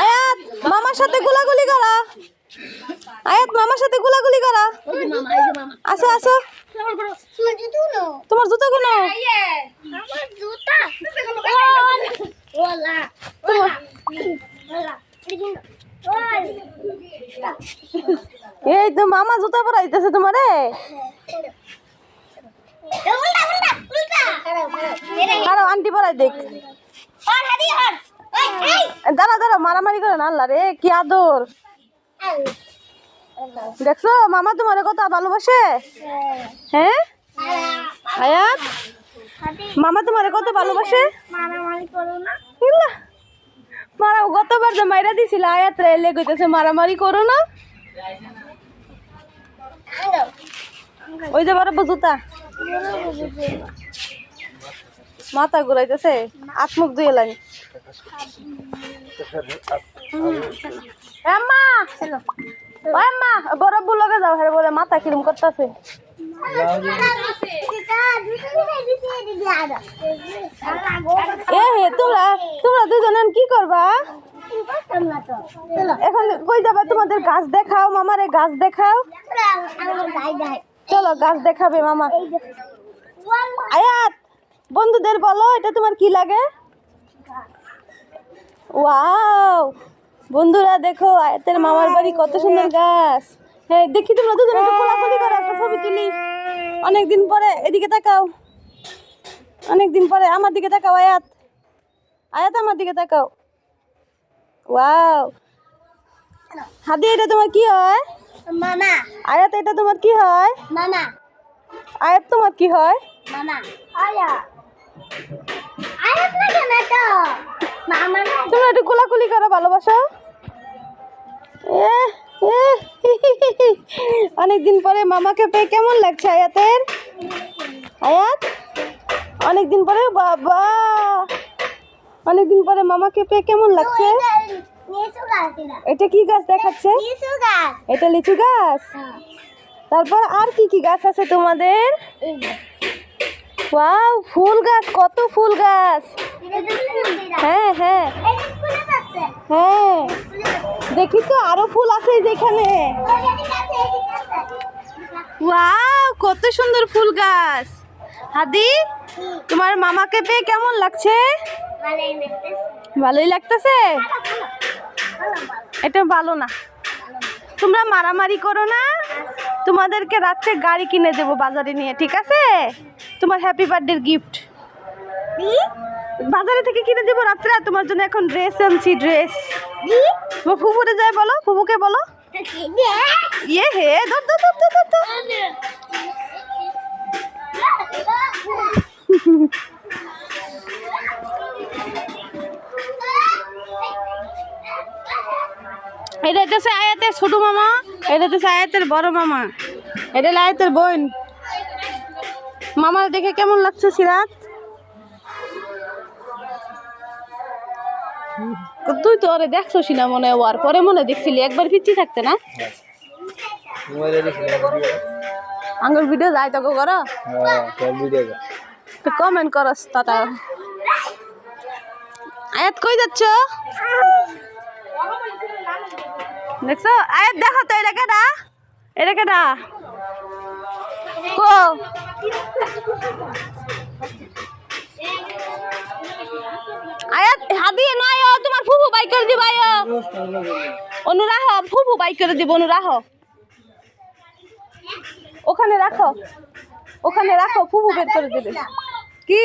আয়াত মামার সাথে গুলাগুলি করা। আয়াত মামার সাথে গুলাগুলি করা। আসো আসো। তোমার জুতো কেন? এই তো মামা জুতা পরাইতেছে তোমারে। দাঁড়াও আন্টি পরাই দেখ। দাঁড়া দাঁড়া মারামারি করে না। আল্লাহ রে কি আদর। দেখছো মামা তোমারে কত ভালোবাসে। হ্যাঁ আয়াত মামা তোমারে কত ভালোবাসে। মারা গতবার যে মাইরা দিছিল আয়াত রে লেগেছে মারামারি করো না। ওই যে বড় জুতা মাথা ঘুরাইতেছে আট মুখ ধুয়ে লাগে। আম্মা আম্মা বড় বউ লগে যাও। হ্যাঁ বলে মাথা কিরম করতেছে। এ হে তোমরা তোমরা দুজনে কি করবা এখন? কই যাবা? তোমাদের গাছ দেখাও মামারে, গাছ দেখাও। চলো গাছ দেখাবে মামা। আয়াত বন্ধুদের বলো এটা তোমার কি লাগে। ওয়াও বন্ধুরা দেখো আয়াতের মামার বাড়ি কত সুন্দর গাছ। হ্যাঁ দেখি তোমরা দুজনে একটু কোলাকুলি করো, একটা ছবি তুলি। অনেকদিন পরে এদিকে তাকাও, অনেকদিন পরে আমার দিকে তাকাও। আয়াত আয়াত আমার দিকে তাকাও। ওয়াও হাদি এটা তোমার কি হয়? মামা। আয়াত এটা তোমার কি হয়? মামা। আয়াত তোমার কি হয়? মামা। আয়াত আয়াত লাগে না তো মামা। তোমরা একটু কোলাকুলি করো, ভালোবাসো। অনেকদিন পরে মামাকে পেয়ে কেমন লাগছে আয়াতের? আয়াত অনেকদিন পরে বাবা অনেকদিন পরে মামাকে পেয়ে কেমন লাগছে? এটা কি গাছ দেখাচ্ছে? এটা লিচু গাছ। তারপর আর কি কি গাছ আছে তোমাদের? ওয়াও ফুল গাছ, কত ফুল গাছ। হ্যাঁ হ্যাঁ হ্যাঁ দেখি তো আরো ফুল আছে যেখানে। ওয়াও কত সুন্দর ফুল গাছ। হাদি তোমার মামাকে পেয়ে কেমন লাগছে? ভালোই লাগতেছে। এটা ভালো না, তোমরা মারামারি করো না। তোমাদেরকে রাত্রে গাড়ি কিনে দেবো বাজারে নিয়ে, ঠিক আছে? তোমার হ্যাপি বার্থডে গিফট বাজারে থেকে কিনে দেবো রাত্রে। তোমার জন্য এখন ড্রেস আনছি, ড্রেস। ফুফুরে যায় বলো, ফুফুকে বলো। ইয়ে হে ধর ধর ধর ধর ধর। এটা হচ্ছে আয়াতের ছোট মামা, এটা হচ্ছে আয়াতের বড় মামা, এটা আয়াতের বোন। মামার দেখে কেমন লাগছে সিরাত? তুই তো ওরে দেখছিস না মনে হয়, পরে মনে দেখছিলি একবার পিচ্ছি থাকতে না। আঙ্গুর ভিডিও যাই তো করো তো কমেন্ট করস তাতা। আয়াত কই যাচ্ছ? দেখছো আয়াত দেখো তো এটা কেডা, এটা কেডা কো? আয়াত হাদিয়ে নয় তোমার ফুফু বাইক করে দিব। অনুরাহ ফুফু বাইক করে দিব, অনুরাহ ওখানে রাখো, ওখানে রাখো, ফুফু বের করে দেবে। কি